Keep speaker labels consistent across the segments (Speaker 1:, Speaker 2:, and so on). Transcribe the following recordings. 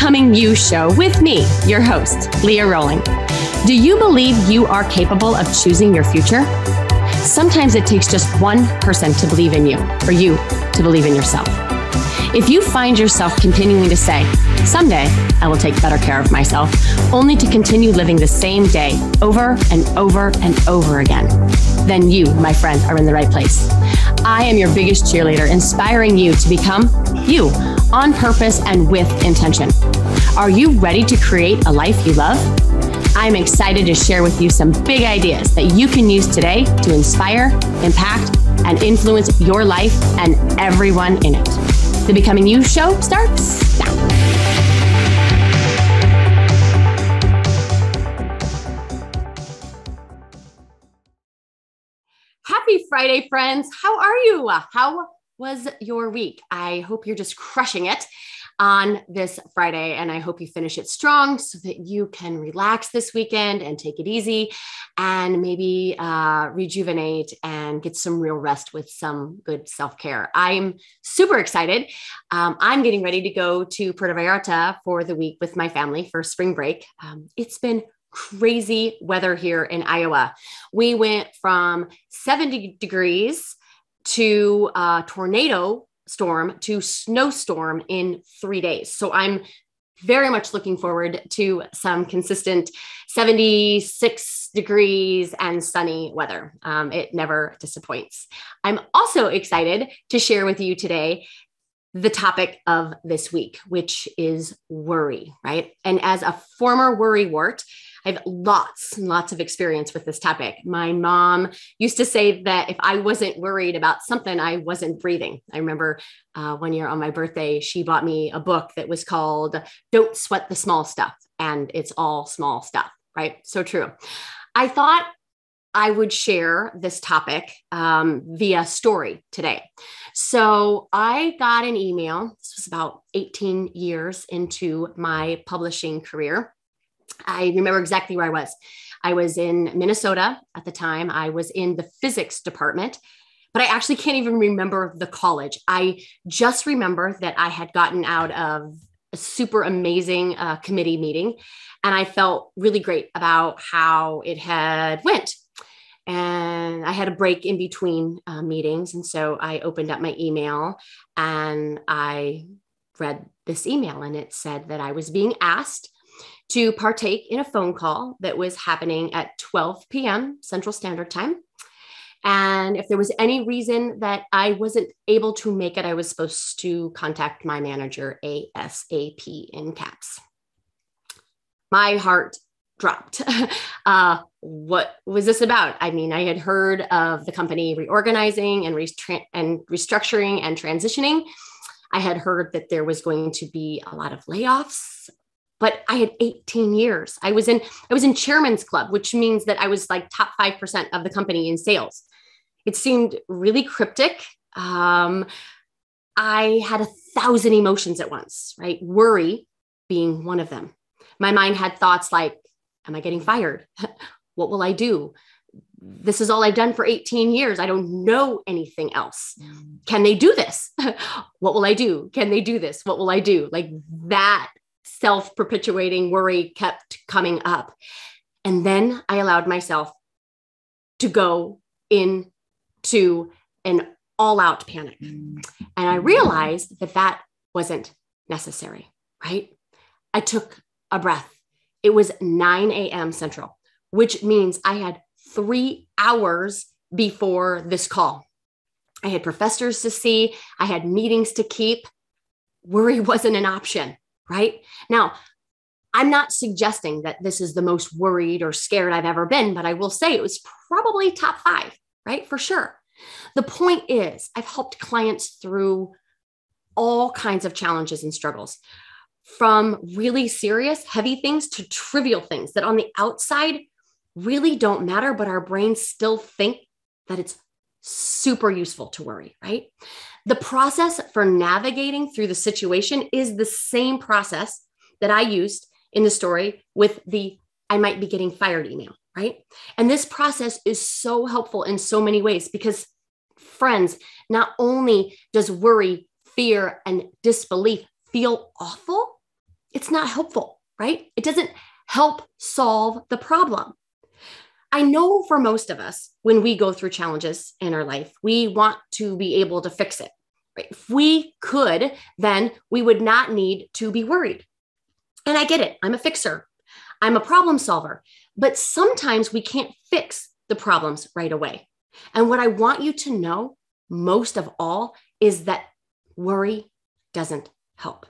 Speaker 1: Becoming You show with me, your host, Leah Roling. Do you believe you are capable of choosing your future? Sometimes it takes just one person to believe in you, for you to believe in yourself. If you find yourself continuing to say, someday I will take better care of myself, only to continue living the same day over and over and over again, then you, my friend, are in the right place. I am your biggest cheerleader, inspiring you to become you on purpose and with intention. Are you ready to create a life you love? I'm excited to share with you some big ideas that you can use today to inspire, impact, and influence your life and everyone in it. The Becoming You show starts now. Happy Friday, friends. How are you? How was your week? I hope you're just crushing it on this Friday, and I hope you finish it strong so that you can relax this weekend and take it easy and maybe rejuvenate and get some real rest with some good self-care. I'm super excited. I'm getting ready to go to Puerto Vallarta for the week with my family for spring break. It's been crazy weather here in Iowa. We went from 70 degrees to tornado storm to snowstorm in 3 days. So I'm very much looking forward to some consistent 76 degrees and sunny weather. It never disappoints. I'm also excited to share with you today the topic of this week, which is worry, right? And as a former worrywart, I have lots and lots of experience with this topic. My mom used to say that if I wasn't worried about something, I wasn't breathing. I remember one year on my birthday, she bought me a book that was called Don't Sweat the Small Stuff. And it's all small stuff, right? So true. I thought I would share this topic via story today. So I got an email. This was about 18 years into my publishing career. I remember exactly where I was. I was in Minnesota at the time. I was in the physics department, but I actually can't even remember the college. I just remember that I had gotten out of a super amazing committee meeting, and I felt really great about how it had went. And I had a break in between meetings. And so I opened up my email and I read this email, and it said that I was being asked to partake in a phone call that was happening at 12 p.m. Central Standard Time. And if there was any reason that I wasn't able to make it, I was supposed to contact my manager ASAP in caps. My heart dropped. What was this about? I mean, I had heard of the company reorganizing and restructuring and transitioning. I had heard that there was going to be a lot of layoffs, but I had 18 years. I was in chairman's club, which means that I was like top 5% of the company in sales. It seemed really cryptic. I had 1,000 emotions at once, right? Worry being one of them. My mind had thoughts like, am I getting fired? What will I do? This is all I've done for 18 years. I don't know anything else. Can they do this? What will I do? Can they do this? What will I do? Like that self-perpetuating worry kept coming up. And then I allowed myself to go into an all-out panic. And I realized that that wasn't necessary, right? I took a breath. It was 9 a.m. Central, which means I had 3 hours before this call. I had professors to see. I had meetings to keep. Worry wasn't an option, right? Now, I'm not suggesting that this is the most worried or scared I've ever been, but I will say it was probably top 5, right? For sure. The point is, I've helped clients through all kinds of challenges and struggles, from really serious, heavy things to trivial things that on the outside really don't matter, but our brains still think that it's super useful to worry, right? The process for navigating through the situation is the same process that I used in the story with the I might be getting fired email, right? And this process is so helpful in so many ways because, friends, not only does worry, fear, and disbelief feel awful, It's not helpful, right? It doesn't help solve the problem. I know for most of us, when we go through challenges in our life, we want to be able to fix it. Right? If we could, then we would not need to be worried. And I get it. I'm a fixer. I'm a problem solver. But sometimes we can't fix the problems right away. And what I want you to know most of all is that worry doesn't help.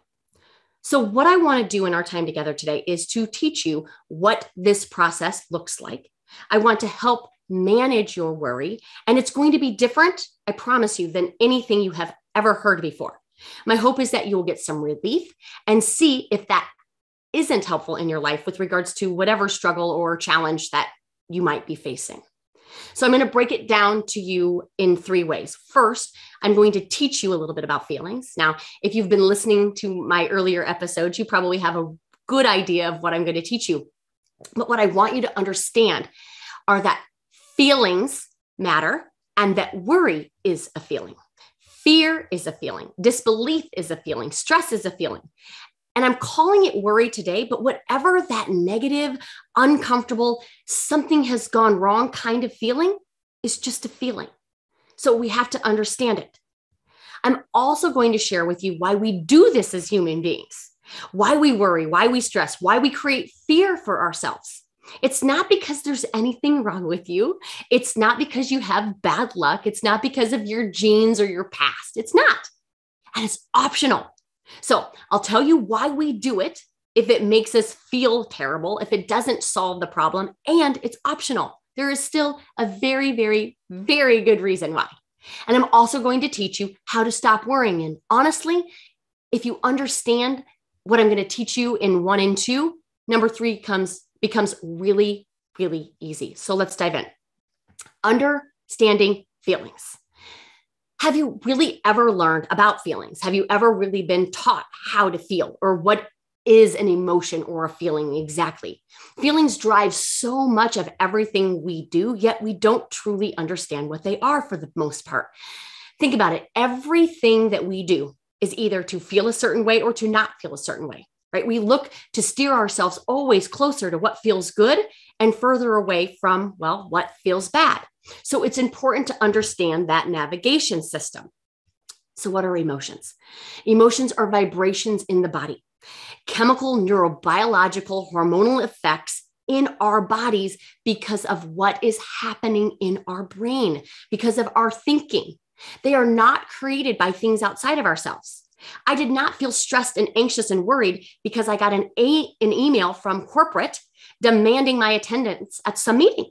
Speaker 1: So what I want to do in our time together today is to teach you what this process looks like. I want to help manage your worry, and it's going to be different, I promise you, than anything you have ever heard before. My hope is that you'll get some relief and see if that isn't helpful in your life with regards to whatever struggle or challenge that you might be facing. So I'm going to break it down to you in 3 ways. First, I'm going to teach you a little bit about feelings. Now, if you've been listening to my earlier episodes, you probably have a good idea of what I'm going to teach you. But what I want you to understand are that feelings matter and that worry is a feeling. Fear is a feeling. Disbelief is a feeling. Stress is a feeling. And I'm calling it worry today, but whatever that negative, uncomfortable, something has gone wrong kind of feeling is just a feeling. So we have to understand it. I'm also going to share with you why we do this as human beings, why we worry, why we stress, why we create fear for ourselves. It's not because there's anything wrong with you. It's not because you have bad luck. It's not because of your genes or your past. It's not. And it's optional. So I'll tell you why we do it if it makes us feel terrible, if it doesn't solve the problem, and it's optional. There is still a very, very, very good reason why. And I'm also going to teach you how to stop worrying. And honestly, if you understand what I'm going to teach you in 1 and 2, number 3 becomes really, really easy. So let's dive in. Understanding feelings. Have you really ever learned about feelings? Have you ever really been taught how to feel or what is an emotion or a feeling exactly? Feelings drive so much of everything we do, yet we don't truly understand what they are for the most part. Think about it. Everything that we do is either to feel a certain way or to not feel a certain way, right? We look to steer ourselves always closer to what feels good and further away from, well, what feels bad. So it's important to understand that navigation system. So what are emotions? Emotions are vibrations in the body, chemical, neurobiological, hormonal effects in our bodies because of what is happening in our brain, because of our thinking. They are not created by things outside of ourselves. I did not feel stressed and anxious and worried because I got an email from corporate demanding my attendance at some meeting.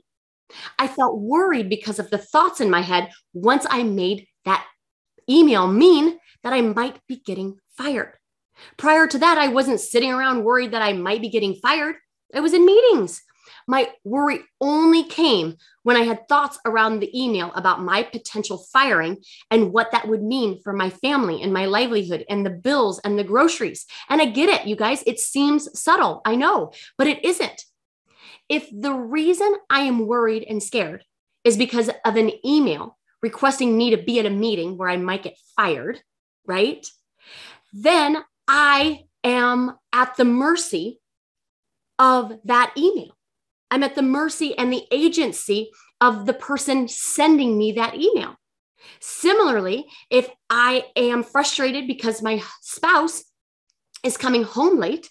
Speaker 1: I felt worried because of the thoughts in my head once I made that email mean that I might be getting fired. Prior to that, I wasn't sitting around worried that I might be getting fired. I was in meetings. My worry only came when I had thoughts around the email about my potential firing and what that would mean for my family and my livelihood and the bills and the groceries. And I get it, you guys. It seems subtle, I know, but it isn't. If the reason I am worried and scared is because of an email requesting me to be at a meeting where I might get fired, right? Then I am at the mercy of that email. I'm at the mercy and the agency of the person sending me that email. Similarly, if I am frustrated because my spouse is coming home late,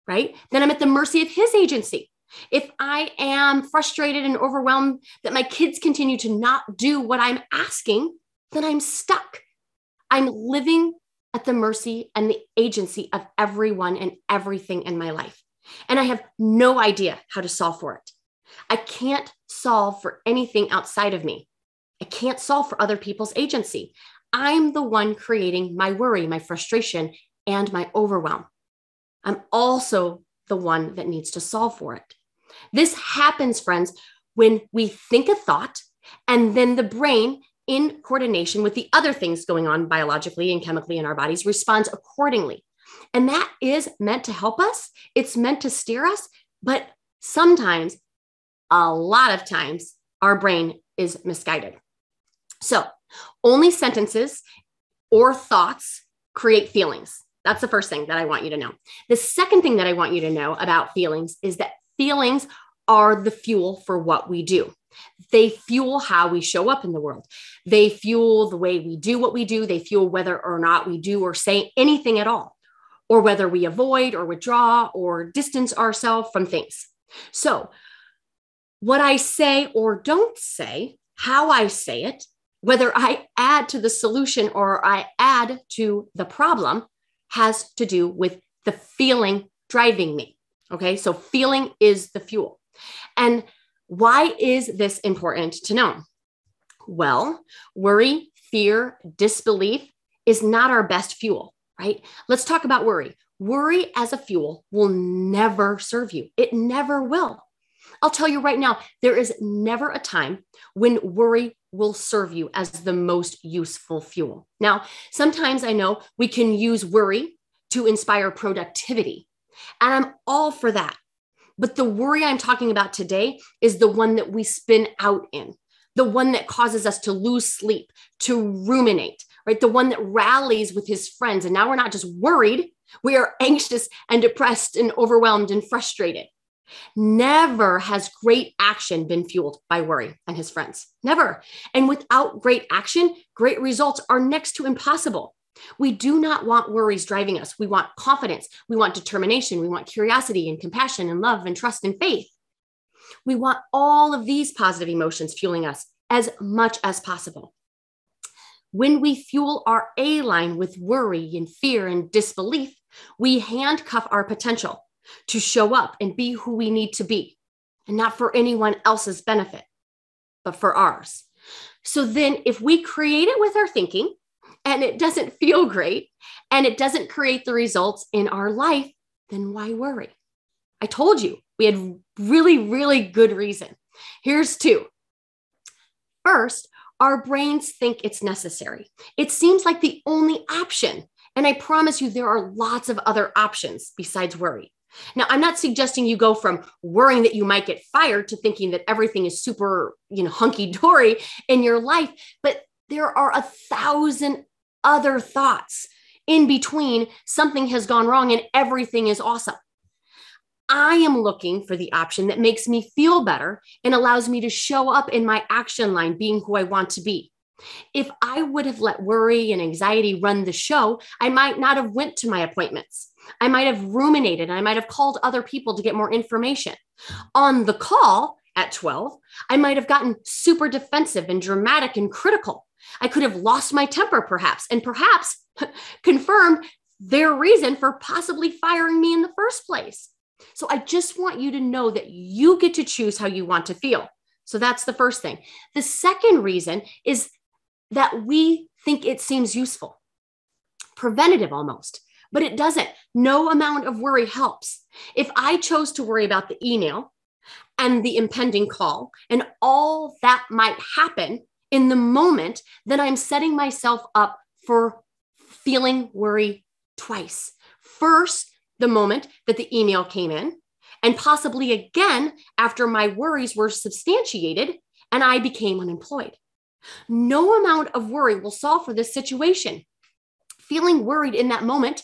Speaker 1: right? Then I'm at the mercy of his agency. If I am frustrated and overwhelmed that my kids continue to not do what I'm asking, then I'm stuck. I'm living at the mercy and the agency of everyone and everything in my life. And I have no idea how to solve for it. I can't solve for anything outside of me. I can't solve for other people's agency. I'm the one creating my worry, my frustration, and my overwhelm. I'm also the one that needs to solve for it. This happens, friends, when we think a thought and then the brain, in coordination with the other things going on biologically and chemically in our bodies, responds accordingly. And that is meant to help us. It's meant to steer us. But sometimes, a lot of times, our brain is misguided. So only sentences or thoughts create feelings. That's the first thing that I want you to know. The second thing that I want you to know about feelings is that feelings are the fuel for what we do. They fuel how we show up in the world. They fuel the way we do what we do. They fuel whether or not we do or say anything at all, or whether we avoid or withdraw or distance ourselves from things. So what I say or don't say, how I say it, whether I add to the solution or I add to the problem, has to do with the feeling driving me. Okay, so feeling is the fuel. And why is this important to know? Well, worry, fear, disbelief is not our best fuel, right? Let's talk about worry. Worry as a fuel will never serve you. It never will. I'll tell you right now, there is never a time when worry will serve you as the most useful fuel. Now, sometimes I know we can use worry to inspire productivity, and I'm all for that. But the worry I'm talking about today is the one that we spin out in, the one that causes us to lose sleep, to ruminate, right? The one that rallies with his friends. And now we're not just worried, we are anxious and depressed and overwhelmed and frustrated. Never has great action been fueled by worry and his friends. Never. And without great action, great results are next to impossible. We do not want worries driving us. We want confidence. We want determination. We want curiosity and compassion and love and trust and faith. We want all of these positive emotions fueling us as much as possible. When we fuel our A line with worry and fear and disbelief, we handcuff our potential to show up and be who we need to be, and not for anyone else's benefit, but for ours. So then if we create it with our thinking and it doesn't feel great and it doesn't create the results in our life, then why worry? I told you we had really, really good reason. Here's two. First, our brains think it's necessary. It seems like the only option. And I promise you, there are lots of other options besides worry. Now, I'm not suggesting you go from worrying that you might get fired to thinking that everything is super, hunky-dory in your life, but there are 1,000 other thoughts in between. Something has gone wrong and everything is awesome. I am looking for the option that makes me feel better and allows me to show up in my action line, being who I want to be. If I would have let worry and anxiety run the show, I might not have went to my appointments. I might have ruminated. I might have called other people to get more information. On the call at 12, I might have gotten super defensive and dramatic and critical. I could have lost my temper perhaps, and perhaps confirmed their reason for possibly firing me in the first place. So I just want you to know that you get to choose how you want to feel. So that's the first thing. The second reason is that we think it seems useful, preventative almost, but it doesn't. No amount of worry helps. If I chose to worry about the email and the impending call and all that might happen in the moment, then I'm setting myself up for feeling worry twice. First, the moment that the email came in, and possibly again after my worries were substantiated and I became unemployed. No amount of worry will solve for this situation. Feeling worried in that moment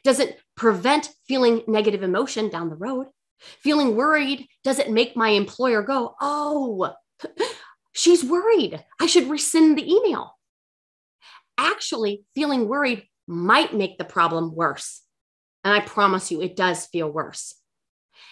Speaker 1: doesn't prevent feeling negative emotion down the road. Feeling worried doesn't make my employer go, oh, she's worried. I should rescind the email. Actually, feeling worried might make the problem worse. And I promise you, it does feel worse.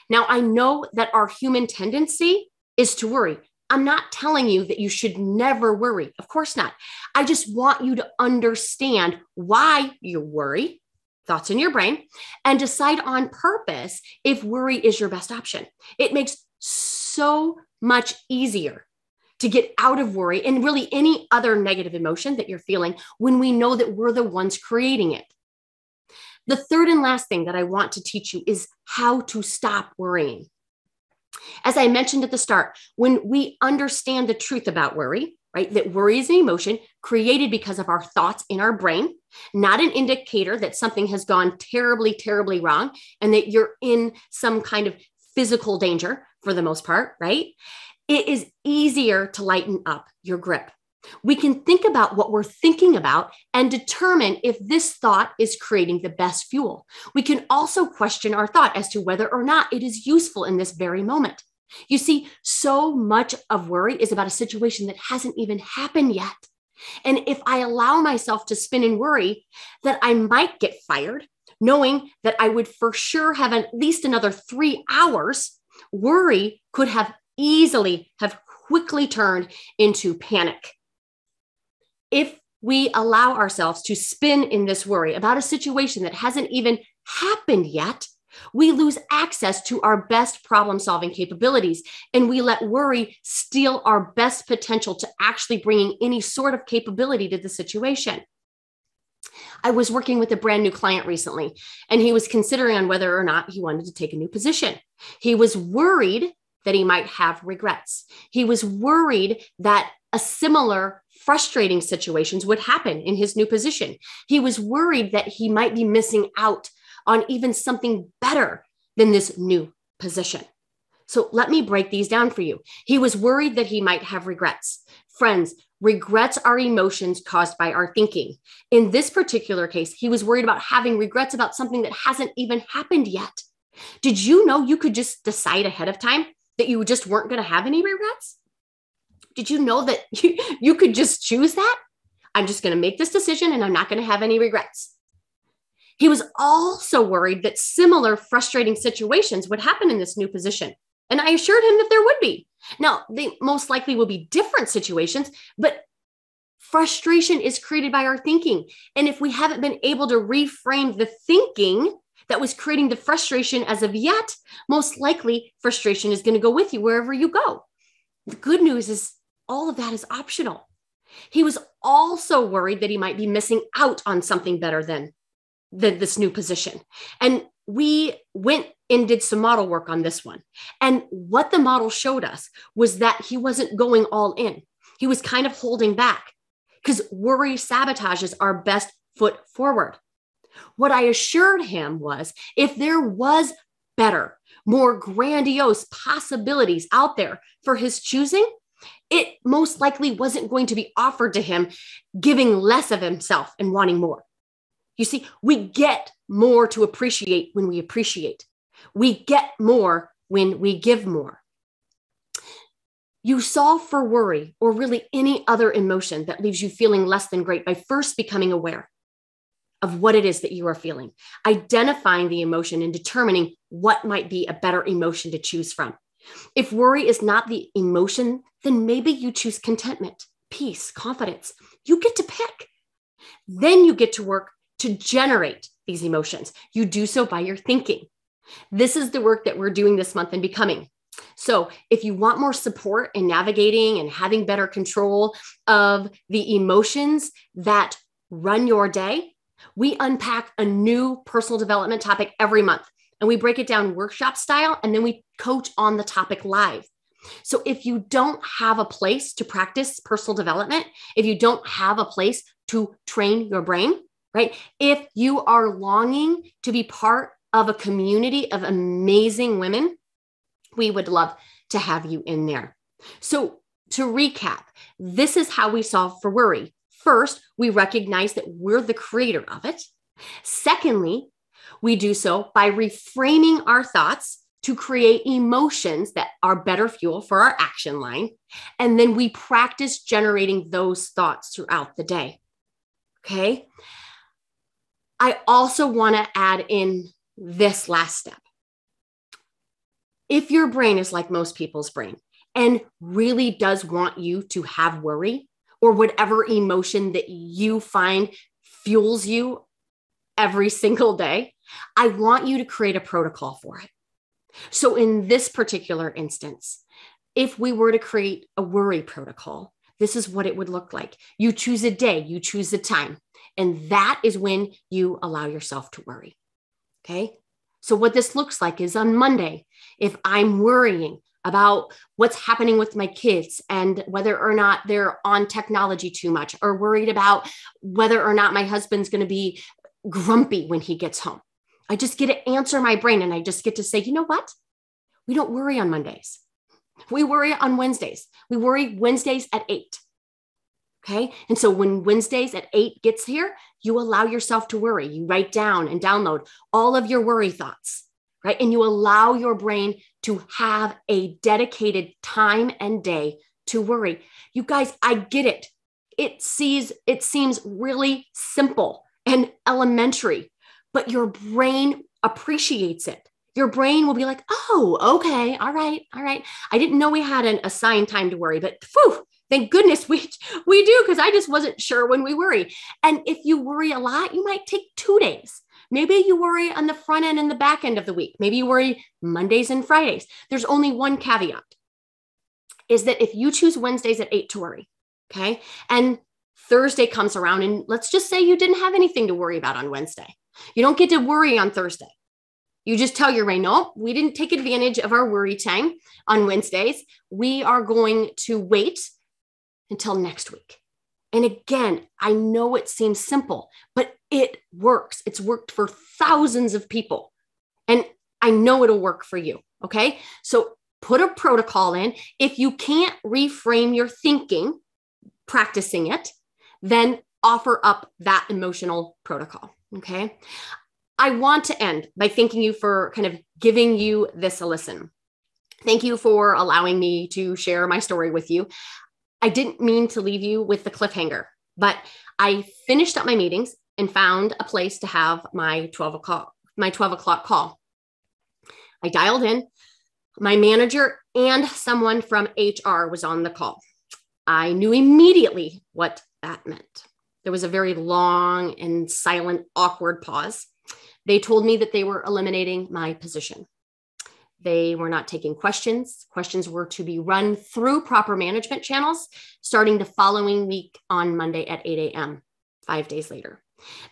Speaker 1: Now, I know that our human tendency is to worry. I'm not telling you that you should never worry. Of course not. I just want you to understand why you worry, thoughts in your brain, and decide on purpose if worry is your best option. It makes so much easier to get out of worry and really any other negative emotion that you're feeling when we know that we're the ones creating it. The third and last thing that I want to teach you is how to stop worrying. As I mentioned at the start, when we understand the truth about worry, right, that worry is an emotion created because of our thoughts in our brain, not an indicator that something has gone terribly, terribly wrong and that you're in some kind of physical danger for the most part, right? It is easier to lighten up your grip We can think about what we're thinking about and determine if this thought is creating the best fuel. We can also question our thought as to whether or not it is useful in this very moment. You see, so much of worry is about a situation that hasn't even happened yet. And if I allow myself to spin in worry that I might get fired, knowing that I would for sure have at least another 3 hours, worry could have quickly turned into panic. If we allow ourselves to spin in this worry about a situation that hasn't even happened yet, we lose access to our best problem-solving capabilities, and we let worry steal our best potential to actually bringing any sort of capability to the situation. I was working with a brand new client recently, and he was considering on whether or not he wanted to take a new position. He was worried that he might have regrets. He was worried that a similar frustrating situations would happen in his new position. He was worried that he might be missing out on even something better than this new position. So let me break these down for you. He was worried that he might have regrets. Friends, regrets are emotions caused by our thinking. In this particular case, he was worried about having regrets about something that hasn't even happened yet. Did you know you could just decide ahead of time that you just weren't going to have any regrets? Did you know that you could just choose that? I'm just going to make this decision and I'm not going to have any regrets. He was also worried that similar frustrating situations would happen in this new position. And I assured him that there would be. Now, they most likely will be different situations, but frustration is created by our thinking. And if we haven't been able to reframe the thinking that was creating the frustration as of yet, most likely frustration is going to go with you wherever you go. The good news is all of that is optional. He was also worried that he might be missing out on something better than this new position. And we went and did some model work on this one. And what the model showed us was that he wasn't going all in. He was kind of holding back because worry sabotages our best foot forward. What I assured him was if there was better, more grandiose possibilities out there for his choosing, it most likely wasn't going to be offered to him, giving less of himself and wanting more. You see, we get more to appreciate when we appreciate. We get more when we give more. You solve for worry or really any other emotion that leaves you feeling less than great by first becoming aware of what it is that you are feeling, identifying the emotion and determining what might be a better emotion to choose from. If worry is not the emotion, then maybe you choose contentment, peace, confidence. You get to pick. Then you get to work to generate these emotions. You do so by your thinking. This is the work that we're doing this month in Becoming. So if you want more support in navigating and having better control of the emotions that run your day, we unpack a new personal development topic every month. And we break it down workshop style, and then we coach on the topic live. So if you don't have a place to practice personal development, if you don't have a place to train your brain, right? If you are longing to be part of a community of amazing women, we would love to have you in there. So to recap, this is how we solve for worry. First, we recognize that we're the creator of it. Secondly, we do so by reframing our thoughts to create emotions that are better fuel for our action line. And then we practice generating those thoughts throughout the day. Okay. I also want to add in this last step. If your brain is like most people's brain and really does want you to have worry or whatever emotion that you find fuels you every single day, I want you to create a protocol for it. So in this particular instance, if we were to create a worry protocol, this is what it would look like. You choose a day, you choose a time, and that is when you allow yourself to worry. Okay. So what this looks like is on Monday, if I'm worrying about what's happening with my kids and whether or not they're on technology too much, or worried about whether or not my husband's going to be grumpy when he gets home, I just get to answer my brain and I just get to say, you know what? We don't worry on Mondays. We worry on Wednesdays. We worry Wednesdays at 8. Okay. And so when Wednesdays at 8 gets here, you allow yourself to worry. You write down and download all of your worry thoughts, right? And you allow your brain to have a dedicated time and day to worry. You guys, I get it. It seems really simple and elementary, but your brain appreciates it. Your brain will be like, oh, okay. All right. I didn't know we had an assigned time to worry, but phew, thank goodness we do, because I just wasn't sure when we worry. And if you worry a lot, you might take 2 days. Maybe you worry on the front end and the back end of the week. Maybe you worry Mondays and Fridays. There's only one caveat, is that if you choose Wednesdays at 8 to worry, okay, and Thursday comes around, and let's just say you didn't have anything to worry about on Wednesday. You don't get to worry on Thursday. You just tell your brain, no, we didn't take advantage of our worry time on Wednesdays. We are going to wait until next week. And again, I know it seems simple, but it works. It's worked for thousands of people. And I know it'll work for you. Okay. So put a protocol in. If you can't reframe your thinking, practicing it, then offer up that emotional protocol. Okay. I want to end by thanking you for kind of giving you this a listen. Thank you for allowing me to share my story with you. I didn't mean to leave you with the cliffhanger, but I finished up my meetings and found a place to have my 12 o'clock call. I dialed in. My manager and someone from HR was on the call. I knew immediately what that meant. There was a very long and silent, awkward pause. They told me that they were eliminating my position. They were not taking questions. Questions were to be run through proper management channels starting the following week on Monday at 8 a.m., 5 days later.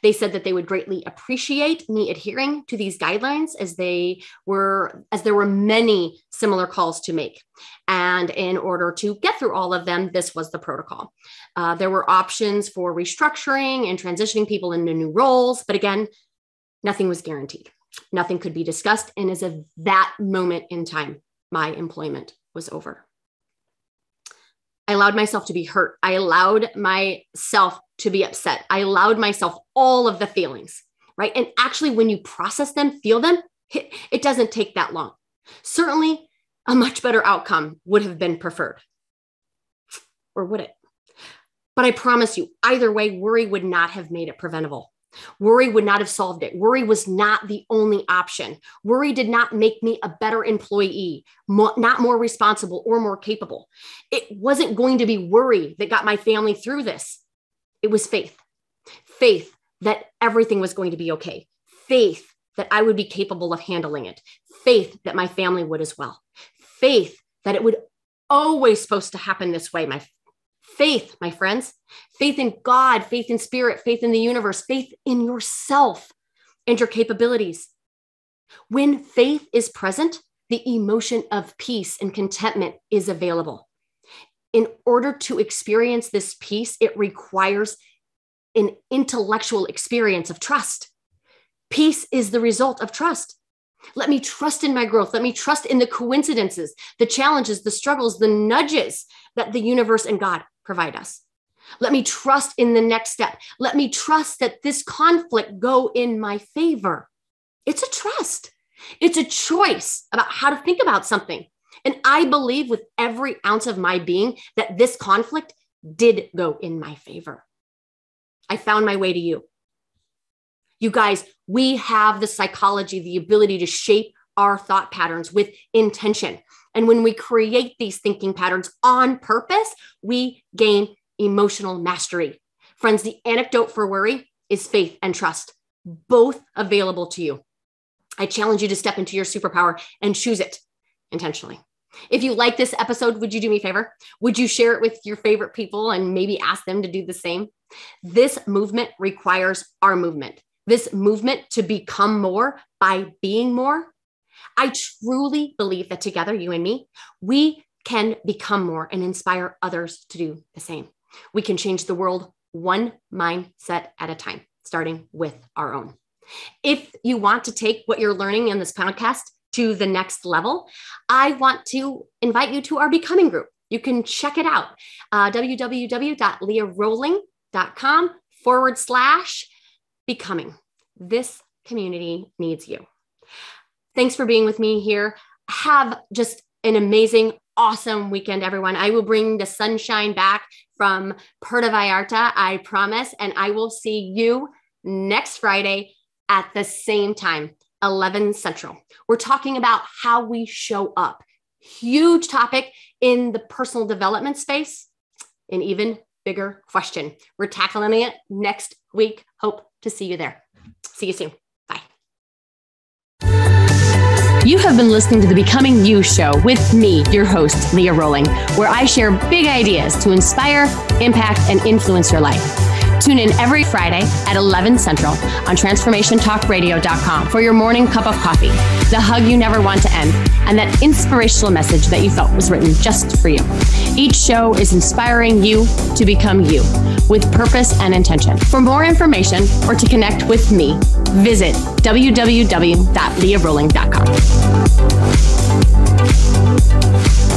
Speaker 1: They said that they would greatly appreciate me adhering to these guidelines as there were many similar calls to make. And in order to get through all of them, this was the protocol. There were options for restructuring and transitioning people into new roles. But again, nothing was guaranteed. Nothing could be discussed. And as of that moment in time, my employment was over. I allowed myself to be hurt. I allowed myself to be upset. I allowed myself all of the feelings, right? And actually, when you process them, feel them, it doesn't take that long. Certainly, a much better outcome would have been preferred. Or would it? But I promise you, either way, worry would not have made it preventable. Worry would not have solved it. Worry was not the only option. Worry did not make me a better employee, not more responsible or more capable. It wasn't going to be worry that got my family through this. It was faith. Faith that everything was going to be okay. Faith that I would be capable of handling it. Faith that my family would as well. Faith that it would always supposed to happen this way. Faith, my friends, faith in God, faith in spirit, faith in the universe, faith in yourself and your capabilities. When faith is present, the emotion of peace and contentment is available. In order to experience this peace, it requires an intellectual experience of trust. Peace is the result of trust. Let me trust in my growth. Let me trust in the coincidences, the challenges, the struggles, the nudges that the universe and God provide us. Let me trust in the next step. Let me trust that this conflict go in my favor. It's a trust. It's a choice about how to think about something. And I believe with every ounce of my being that this conflict did go in my favor. I found my way to you. You guys, we have the psychology, the ability to shape our thought patterns with intention. And when we create these thinking patterns on purpose, we gain emotional mastery. Friends, the antidote for worry is faith and trust, both available to you. I challenge you to step into your superpower and choose it intentionally. If you like this episode, would you do me a favor? Would you share it with your favorite people and maybe ask them to do the same? This movement requires our movement. This movement to become more by being more. I truly believe that together, you and me, we can become more and inspire others to do the same. We can change the world one mindset at a time, starting with our own. If you want to take what you're learning in this podcast to the next level, I want to invite you to our Becoming group. you can check it out. www.leahroling.com/becoming. This community needs you. Thanks for being with me here. Have just an amazing, awesome weekend, everyone. I will bring the sunshine back from Puerto Vallarta, I promise. And I will see you next Friday at the same time, 11 Central. We're talking about how we show up. Huge topic in the personal development space, an even bigger question. We're tackling it next week. Hope to see you there. See you soon. Bye. You have been listening to the Becoming You show with me, your host, Leah Roling, where I share big ideas to inspire, impact, and influence your life. Tune in every Friday at 11 Central on transformationtalkradio.com for your morning cup of coffee, the hug you never want to end, and that inspirational message that you felt was written just for you. Each show is inspiring you to become you with purpose and intention. For more information or to connect with me, visit www.leahroling.com.